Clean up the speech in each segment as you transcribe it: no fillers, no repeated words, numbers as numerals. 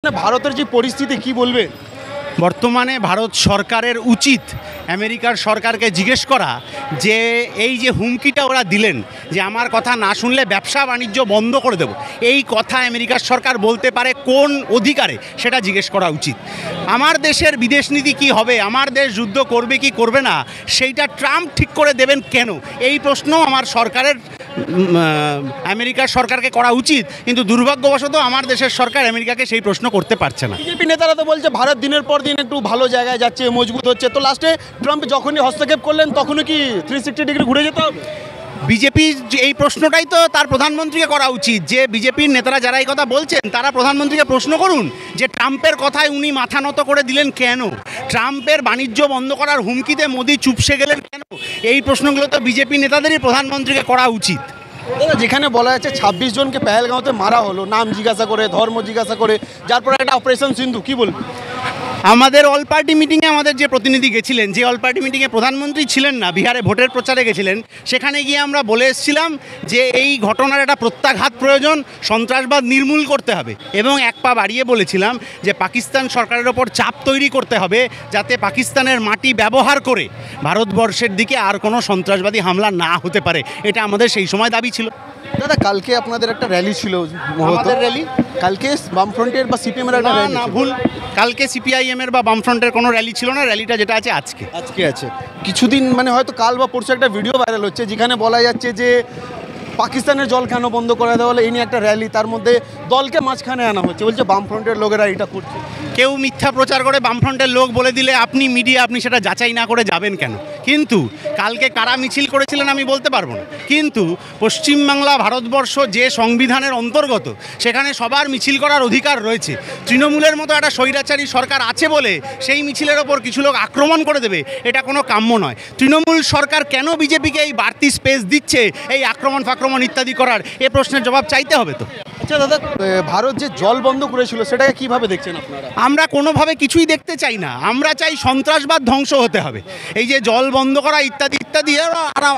ভারতের যে পরিস্থিতি কি বলবে? বর্তমানে ভারত সরকারের উচিত আমেরিকার সরকারকে জিজ্ঞেস করা যে এই যে হুমকিটা ওরা দিলেন যে আমার কথা না শুনলে ব্যবসা বাণিজ্য বন্ধ করে দেব, এই কথা আমেরিকার সরকার বলতে পারে কোন অধিকারে, সেটা জিজ্ঞেস করা উচিত। আমার দেশের বিদেশ নীতি কী হবে, আমার দেশ যুদ্ধ করবে কি করবে না, সেইটা ট্রাম্প ঠিক করে দেবেন কেন, এই প্রশ্ন আমার সরকারের আমেরিকার সরকারকে করা উচিত। কিন্তু দুর্ভাগ্যবশত আমার দেশের সরকার আমেরিকাকে সেই প্রশ্ন করতে পারছে না। বিজেপি নেতারা তো বলছে ভারত দিনের পর দিন একটু ভালো জায়গায় যাচ্ছে, মজবুত হচ্ছে, তো লাস্টে ট্রাম্প যখনই হস্তক্ষেপ করলেন তখনই কি 360 ডিগ্রি ঘুরে যেতে হবে? বিজেপি এই প্রশ্নটাই তো তার প্রধানমন্ত্রীকে করা উচিত, যে বিজেপির নেতারা যারা এই কথা বলছেন তারা প্রধানমন্ত্রীকে প্রশ্ন করুন যে ট্রাম্পের কথায় উনি মাথা নত করে দিলেন কেন, ট্রাম্পের বাণিজ্য বন্ধ করার হুমকিতে মোদি চুপসে গেলেন কেন। এই প্রশ্নগুলো তো বিজেপি নেতাদেরই প্রধানমন্ত্রীকে করা উচিত। যেখানে বলা যাচ্ছে 26 জনকে পেহেলগাঁওতে মারা হলো, নাম জিজ্ঞাসা করে, ধর্ম জিজ্ঞাসা করে, যার পরে একটা অপারেশন সিন্ধু, কি বলবো? আমাদের অল পার্টি মিটিংয়ে আমাদের যে প্রতিনিধি গেছিলেন, যে অল পার্টি মিটিংয়ে প্রধানমন্ত্রী ছিলেন না, বিহারে ভোটের প্রচারে গেছিলেন, সেখানে গিয়ে আমরা বলে এসেছিলাম যে এই ঘটনার একটা প্রত্যাঘাত প্রয়োজন, সন্ত্রাসবাদ নির্মূল করতে হবে, এবং এক পা বাড়িয়ে বলেছিলাম যে পাকিস্তান সরকারের ওপর চাপ তৈরি করতে হবে যাতে পাকিস্তানের মাটি ব্যবহার করে ভারতবর্ষের দিকে আর কোনো সন্ত্রাসবাদী হামলা না হতে পারে। এটা আমাদের সেই সময় দাবি ছিল। দাদা, কালকে আপনাদের একটা র্যালি ছিল, আমাদের র্যালি কালকে বামফ্রন্টের বা সিপিএমের একটা র্যালি? না, ভুল, কালকে সিপিআইএমের বা বামফ্রন্টের কোনো র্যালি ছিল না, র্যালিটা যেটা আছে আজকে আছে। কিছুদিন মানে হয়তো কাল বা পরশু একটা ভিডিও ভাইরাল হচ্ছে যেখানে বলা যাচ্ছে যে পাকিস্তানের জল কেন বন্ধ করে দেওয়া হলো, এই নিয়ে একটা র্যালি, তার মধ্যে দলকে মাঝখানে আনা হচ্ছে, বলছে বামফ্রন্টের লোকেরা এটা করছে। কেউ মিথ্যা প্রচার করে বামফ্রন্টের লোক বলে দিলে আপনি মিডিয়া, আপনি সেটা যাচাই না করে যাবেন কেন? কিন্তু কালকে কারা মিছিল করেছিলেন আমি বলতে পারবো না, কিন্তু পশ্চিমবাংলা ভারতবর্ষ যে সংবিধানের অন্তর্গত, সেখানে সবার মিছিল করার অধিকার রয়েছে। তৃণমূলের মতো একটা স্বৈরাচারী সরকার আছে বলে সেই মিছিলের ওপর কিছু লোক আক্রমণ করে দেবে, এটা কোনো কাম্য নয়। তৃণমূল সরকার কেন বিজেপিকে এই বাড়তি স্পেস দিচ্ছে এই আক্রমণ ইত্যাদি করার, এ প্রশ্নের জবাব চাইতে হবে তো। আচ্ছা দাদা, ভারত যে জল বন্ধ করেছিল সেটাকে কিভাবে দেখছেন আপনারা? আমরা কোনোভাবে কিছুই দেখতে চাই না, আমরা চাই সন্ত্রাসবাদ ধ্বংস হতে হবে। এই যে জল বন্ধ করা ইত্যাদি ইত্যাদি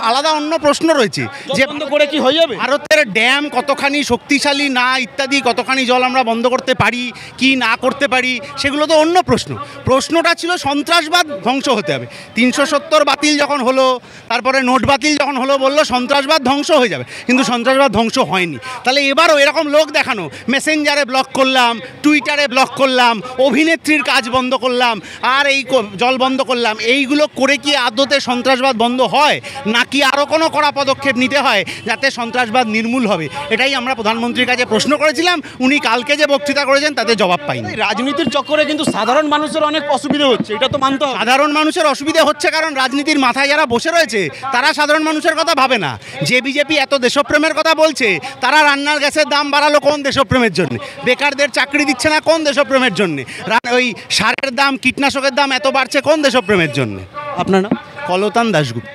আলাদা অন্য প্রশ্ন রয়েছে, যে বন্ধ করে কি হয়ে যাবে? ভারতের ড্যাম কতখানি শক্তিশালী না ইত্যাদি, কতখানি জল আমরা বন্ধ করতে পারি কি না করতে পারি, সেগুলো তো অন্য প্রশ্ন। প্রশ্নটা ছিল সন্ত্রাসবাদ ধ্বংস হতে হবে। 370 বাতিল যখন হলো, তারপরে নোট বাতিল যখন হলো, বললো সন্ত্রাসবাদ ধ্বংস হয়ে যাবে, কিন্তু সন্ত্রাসবাদ ধ্বংস হয়নি। তাহলে এবারও এরকম লোক দেখানো, মেসেঞ্জারে ব্লক করলাম, টুইটারে ব্লক করলাম, অভিনেত্রীর কাজ বন্ধ করলাম, আর এই জল বন্ধ করলাম, এইগুলো করে কি আদতে সন্ত্রাসবাদ বন্ধ হয়, নাকি আরও কোনো কড়া পদক্ষেপ নিতে হয় যাতে সন্ত্রাসবাদ নির্মূল হবে? এটাই আমরা প্রধানমন্ত্রীর কাছে প্রশ্ন করেছিলাম। উনি কালকে যে বক্তৃতা করেছেন তাতে জবাব পাইনি। রাজনীতির চক্করে কিন্তু সাধারণ মানুষের অনেক অসুবিধা হচ্ছে, এটা তো মানতে হবে। সাধারণ মানুষের অসুবিধা হচ্ছে কারণ রাজনীতির মাথায় যারা বসে রয়েছে তারা সাধারণ মানুষের কথা ভাবে না। যে বিজেপি এত দেশপ্রেমের কথা বলছে, তারা রান্নার গ্যাসের দাম বাড়ালো কোন দেশপ্রেমের জন্য? বেকারদের চাকরি দিচ্ছে না কোন দেশপ্রেমের জন্য? ওই সারের দাম, কীটনাশকের দাম এত বাড়ছে কোন দেশপ্রেমের জন্য? আপনার নাম? কলতান দাশগুপ্ত।